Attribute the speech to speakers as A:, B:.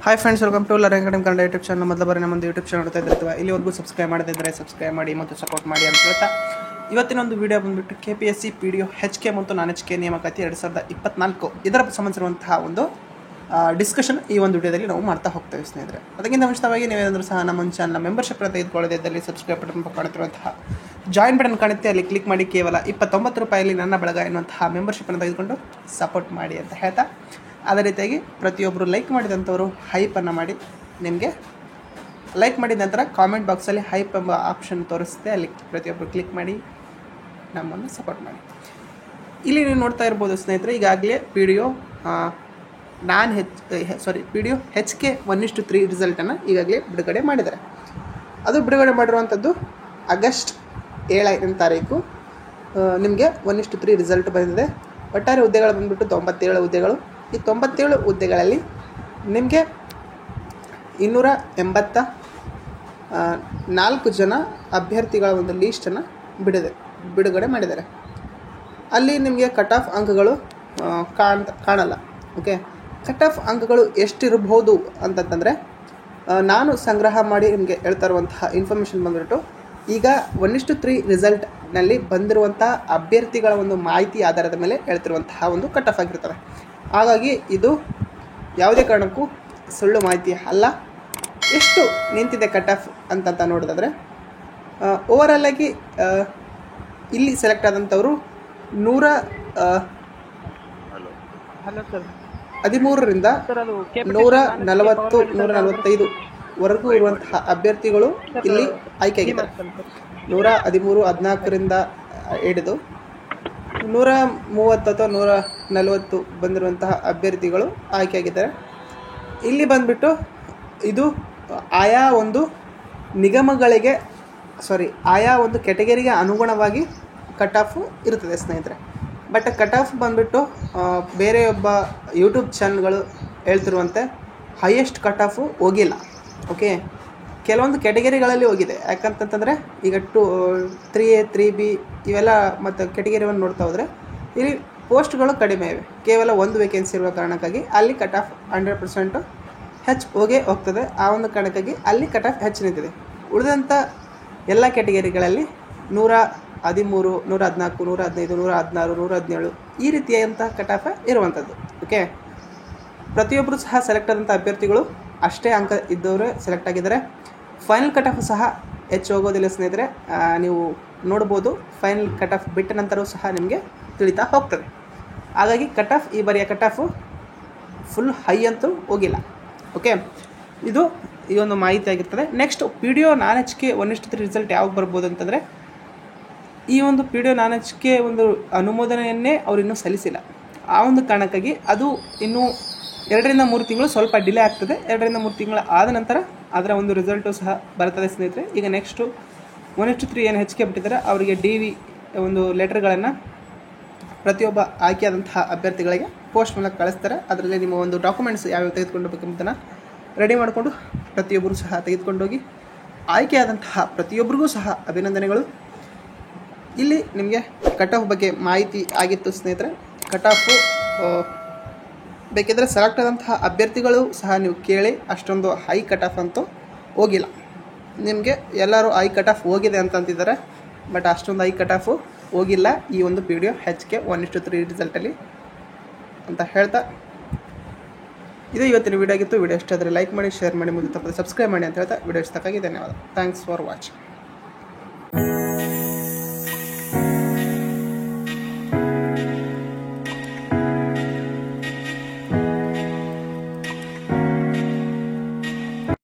A: Hi friends, welcome to learning academy Kannada YouTube channel. ಮೊದಲ ಬಾರಿ ನಮ್ಮದು ಯೂಟ್ಯೂಬ್ ಚಾನಲ್ ನೋಡ್ತಾ ಇರ್ತೀವಿ. ಇಲ್ಲಿವರೆಗೂ ಸಬ್ಸ್ಕ್ರೈಬ್ ಮಾಡದಿದ್ದರೆ ಸಬ್ಸ್ಕ್ರೈಬ್ ಮಾಡಿ ಮತ್ತು ಸಪೋರ್ಟ್ ಮಾಡಿ ಅಂತ ಹೇಳ್ತಾ ಇವತ್ತಿನ ಒಂದು ವಿಡಿಯೋ ಬಂದುಬಿಟ್ಟು KPSC PDO HK ಮತ್ತು NHK ನೇಮಕಾತಿ 2024 ಇದರ ಸಂಬಂಧಿಸಿರುವಂತಹ ಒಂದು ಡಿಸ್ಕಷನ್ ಈ ಒಂದು ವಿಡಿಯೋದಲ್ಲಿ ನಾವು ಮಾಡ್ತಾ ಹೋಗ್ತೇವೆ ಸ್ನೇಹಿತರೆ. ಅದಕ್ಕಿಂತ ಮುಂಚಿತವಾಗಿ ನೀವೇನಾದರೂ ಸಹ ನಮ್ಮ ಚಾನಲ್ನ ಮೆಂಬರ್ಶಿಪ್ನ ತೆಗೆದುಕೊಳ್ಳೋದಿದ್ದಲ್ಲಿ ಸಬ್ಸ್ಕ್ರೈಬ್ ಬಟನ್ ಕಾಣುತ್ತಿರುವಂತಹ ಜಾಯಿನ್ ಬಟನ್ ಕಾಣುತ್ತೆ, ಅಲ್ಲಿ ಕ್ಲಿಕ್ ಮಾಡಿ ಕೇವಲ 29 ರೂಪಾಯಿಯಲ್ಲಿ ನನ್ನ ಬಳಗ ಎನ್ನುವಂತಹ ಮೆಂಬರ್ಶಿಪ್ಪನ್ನು ತೆಗೆದುಕೊಂಡು ಸಪೋರ್ಟ್ ಮಾಡಿ ಅಂತ ಹೇಳ್ತಾ, ಅದೇ ರೀತಿಯಾಗಿ ಪ್ರತಿಯೊಬ್ಬರು ಲೈಕ್ ಮಾಡಿದಂಥವರು ಹೈಪನ್ನು ಮಾಡಿ, ನಿಮಗೆ ಲೈಕ್ ಮಾಡಿದ ನಂತರ ಕಾಮೆಂಟ್ ಬಾಕ್ಸಲ್ಲಿ ಹೈಪ್ ಎಂಬ ಆಪ್ಷನ್ ತೋರಿಸುತ್ತೆ, ಅಲ್ಲಿ ಪ್ರತಿಯೊಬ್ಬರು ಕ್ಲಿಕ್ ಮಾಡಿ ನಮ್ಮನ್ನು ಸಪೋರ್ಟ್ ಮಾಡಿ. ಇಲ್ಲಿ ನೀವು ನೋಡ್ತಾ ಇರ್ಬೋದು ಸ್ನೇಹಿತರೆ, ಈಗಾಗಲೇ PDO PDO HK 1:3 ರಿಸಲ್ಟನ್ನು ಈಗಾಗಲೇ ಬಿಡುಗಡೆ ಮಾಡಿದ್ದಾರೆ. ಅದು ಬಿಡುಗಡೆ ಮಾಡಿರುವಂಥದ್ದು ಆಗಸ್ಟ್ 7ನೇ ತಾರೀಕು ನಿಮಗೆ 1:3 ರಿಸಲ್ಟ್ ಬಂದಿದೆ. ಒಟ್ಟಾರೆ ಹುದ್ದೆಗಳು ಬಂದುಬಿಟ್ಟು 97 ಹುದ್ದೆಗಳು. ಈ 97 ಹುದ್ದೆಗಳಲ್ಲಿ ನಿಮಗೆ 284 ಜನ ಅಭ್ಯರ್ಥಿಗಳ ಒಂದು ಲೀಸ್ಟನ್ನು ಬಿಡುಗಡೆ ಮಾಡಿದ್ದಾರೆ. ಅಲ್ಲಿ ನಿಮಗೆ ಕಟ್ ಆಫ್ ಅಂಕಗಳು ಕಾಣಲ್ಲ. ಓಕೆ, ಕಟ್ ಆಫ್ ಅಂಕಗಳು ಎಷ್ಟಿರಬಹುದು ಅಂತಂತಂದರೆ, ನಾನು ಸಂಗ್ರಹ ಮಾಡಿ ನಿಮಗೆ ಹೇಳ್ತಾ ಇರುವಂತಹ ಇನ್ಫಾರ್ಮೇಷನ್ ಬಂದುಬಿಟ್ಟು ಈಗ 1:3 ರಿಸಲ್ಟ್ನಲ್ಲಿ ಬಂದಿರುವಂಥ ಅಭ್ಯರ್ಥಿಗಳ ಒಂದು ಮಾಹಿತಿ ಆಧಾರದ ಮೇಲೆ ಹೇಳ್ತಿರುವಂತಹ ಒಂದು ಕಟ್ ಆಫ್ ಆಗಿರ್ತದೆ. ಹಾಗಾಗಿ ಇದು ಯಾವುದೇ ಕಾರಣಕ್ಕೂ ಸುಳ್ಳು ಮಾಹಿತಿ ಅಲ್ಲ. ಎಷ್ಟು ನಿಂತಿದೆ ಕಟ್ ಆಫ್ ಅಂತ ನೋಡೋದಾದರೆ, ಓವರಾಲಾಗಿ ಇಲ್ಲಿ ಸೆಲೆಕ್ಟ್ ಆದಂಥವರು 113ರಿಂದ 140 145 ವರೆಗೂ ಇರುವಂತಹ ಅಭ್ಯರ್ಥಿಗಳು ಇಲ್ಲಿ ಆಯ್ಕೆಯಾಗಿದ್ದಾರೆ. 113 14ರಿಂದ ಹಿಡಿದು 130 ಅಥವಾ 140 ಬಂದಿರುವಂತಹ ಅಭ್ಯರ್ಥಿಗಳು ಆಯ್ಕೆಯಾಗಿದ್ದಾರೆ. ಇಲ್ಲಿ ಬಂದುಬಿಟ್ಟು ಇದು ಆಯಾ ಒಂದು ನಿಗಮಗಳಿಗೆ ಆಯಾ ಒಂದು ಕೆಟಗರಿಗೆ ಅನುಗುಣವಾಗಿ ಕಟ್ ಆಫು ಇರ್ತದೆ ಸ್ನೇಹಿತರೆ. ಬಟ್ ಕಟ್ ಆಫ್ ಬಂದುಬಿಟ್ಟು ಬೇರೆ ಒಬ್ಬ ಯೂಟ್ಯೂಬ್ ಚಾನಲ್ಗಳು ಹೇಳ್ತಿರುವಂತೆ ಹೈಯೆಸ್ಟ್ ಕಟ್ ಆಫು ಹೋಗಿಲ್ಲ. ಓಕೆ, ಕೆಲವೊಂದು ಕೆಟಗರಿಗಳಲ್ಲಿ ಹೋಗಿದೆ. ಯಾಕಂತಂತಂದರೆ ಈಗ 3A 3B ಇವೆಲ್ಲ ಮತ್ತು ಕೆಟಗರಿಯನ್ನು ನೋಡ್ತಾ ಹೋದರೆ ಇಲ್ಲಿ ಪೋಸ್ಟ್ಗಳು ಕಡಿಮೆ ಇವೆ. ಕೇವಲ ಒಂದು ವೇಕೆನ್ಸಿ ಇರುವ ಕಾರಣಕ್ಕಾಗಿ ಅಲ್ಲಿ ಕಟ್ ಆಫ್ 100% ಹೆಚ್ಚು ಹೋಗ್ತದೆ. ಆ ಒಂದು ಕಾರಣಕ್ಕಾಗಿ ಅಲ್ಲಿ ಕಟ್ ಆಫ್ ಹೆಚ್ಚು ನಿಂತಿದೆ. ಉಳಿದಂಥ ಎಲ್ಲ ಕೆಟಗರಿಗಳಲ್ಲಿ 113 114 115 116 117 ಈ ರೀತಿಯಾದಂಥ ಕಟ್ ಆಫ್ ಇರುವಂಥದ್ದು. ಓಕೆ, ಪ್ರತಿಯೊಬ್ಬರು ಸಹ ಸೆಲೆಕ್ಟ್ ಆದಂಥ ಅಭ್ಯರ್ಥಿಗಳು ಅಷ್ಟೇ ಅಂಕ ಇದ್ದವರು ಸೆಲೆಕ್ಟ್ ಆಗಿದ್ದಾರೆ. ಫೈನಲ್ ಕಟ್ ಆಫ್ ಸಹ ಹೆಚ್ಚು ಹೋಗೋದಿಲ್ಲ ಸ್ನೇಹಿತರೆ. ನೀವು ನೋಡ್ಬೋದು, ಫೈನಲ್ ಕಟ್ ಆಫ್ ಬಿಟ್ಟ ನಂತರವೂ ಸಹ ನಿಮಗೆ ತಿಳಿತಾ ಹೋಗ್ತದೆ. ಹಾಗಾಗಿ ಕಟ್ ಆಫ್ ಈ ಬಾರಿಯ ಕಟ್ ಆಫು ಫುಲ್ ಹೈ ಅಂತೂ ಹೋಗಿಲ್ಲ. ಓಕೆ, ಇದು ಈ ಒಂದು ಮಾಹಿತಿ ಆಗಿರ್ತದೆ. ನೆಕ್ಸ್ಟ್ PDO NHK 1:3 ರಿಸಲ್ಟ್ ಯಾವಾಗ ಬರ್ಬೋದು ಅಂತಂದರೆ, ಈ ಒಂದು PDO NHK ಒಂದು ಅನುಮೋದನೆಯನ್ನೇ ಅವರು ಇನ್ನೂ ಸಲ್ಲಿಸಿಲ್ಲ. ಆ ಒಂದು ಕಾರಣಕ್ಕಾಗಿ ಅದು ಇನ್ನೂ 2ರಿಂದ 3 ತಿಂಗಳು ಸ್ವಲ್ಪ ಡಿಲೇ ಆಗ್ತದೆ. 2ರಿಂದ 3 ತಿಂಗಳ ಆದ ನಂತರ ಅದರ ಒಂದು ರಿಸಲ್ಟು ಸಹ ಬರ್ತದೆ ಸ್ನೇಹಿತರೆ. ಈಗ ನೆಕ್ಸ್ಟು 1:3 ಏನು HK ಬಿಟ್ಟಿದ್ದಾರೆ ಅವರಿಗೆ DV ಒಂದು ಲೆಟರ್ಗಳನ್ನು ಪ್ರತಿಯೊಬ್ಬ ಆಯ್ಕೆಯಾದಂತಹ ಅಭ್ಯರ್ಥಿಗಳಿಗೆ ಪೋಸ್ಟ್ ಮೂಲಕ ಕಳಿಸ್ತಾರೆ. ಅದರಲ್ಲಿ ನಿಮ್ಮ ಒಂದು ಡಾಕ್ಯುಮೆಂಟ್ಸ್ ಯಾವ್ಯಾವ ತೆಗೆದುಕೊಂಡೋಗ್ಬೇಕಂತ ರೆಡಿ ಮಾಡಿಕೊಂಡು ಪ್ರತಿಯೊಬ್ಬರು ಸಹ ತೆಗೆದುಕೊಂಡೋಗಿ ಆಯ್ಕೆಯಾದಂತಹ ಪ್ರತಿಯೊಬ್ಬರಿಗೂ ಸಹ ಅಭಿನಂದನೆಗಳು. ಇಲ್ಲಿ ನಿಮಗೆ ಕಟ್ ಆಫ್ ಬಗ್ಗೆ ಮಾಹಿತಿ ಆಗಿತ್ತು ಸ್ನೇಹಿತರೆ. ಕಟ್ ಆಫು ಬೇಕಿದ್ದರೆ ಸೆಲೆಕ್ಟ್ ಆದಂತಹ ಅಭ್ಯರ್ಥಿಗಳು ಸಹ ನೀವು ಕೇಳಿ, ಅಷ್ಟೊಂದು ಹೈ ಕಟ್ ಆಫ್ ಅಂತೂ ಹೋಗಿಲ್ಲ. ನಿಮಗೆ ಎಲ್ಲರೂ ಹೈ ಕಟ್ ಆಫ್ ಹೋಗಿದೆ ಅಂತಿದ್ದಾರೆ, ಬಟ್ ಅಷ್ಟೊಂದು ಹೈ ಕಟ್ ಆಫು ಹೋಗಿಲ್ಲ ಈ ಒಂದು PDO HK 1:3 ರಿಸಲ್ಟಲ್ಲಿ ಅಂತ ಹೇಳ್ತಾ, ಇದು ಇವತ್ತಿನ ವಿಡಿಯೋ ಆಗಿತ್ತು. ವಿಡಿಯೋ ಇಷ್ಟ ಆದರೆ ಲೈಕ್ ಮಾಡಿ, ಶೇರ್ ಮಾಡಿ, ಮುಂದೆ ತಪ್ಪದೆ ಸಬ್ಸ್ಕ್ರೈಬ್ ಮಾಡಿ ಅಂತ ಹೇಳ್ತಾ ವಿಡಿಯೋ ಇಷ್ಟಕ್ಕಾಗಿ ಧನ್ಯವಾದ. Thanks for watching.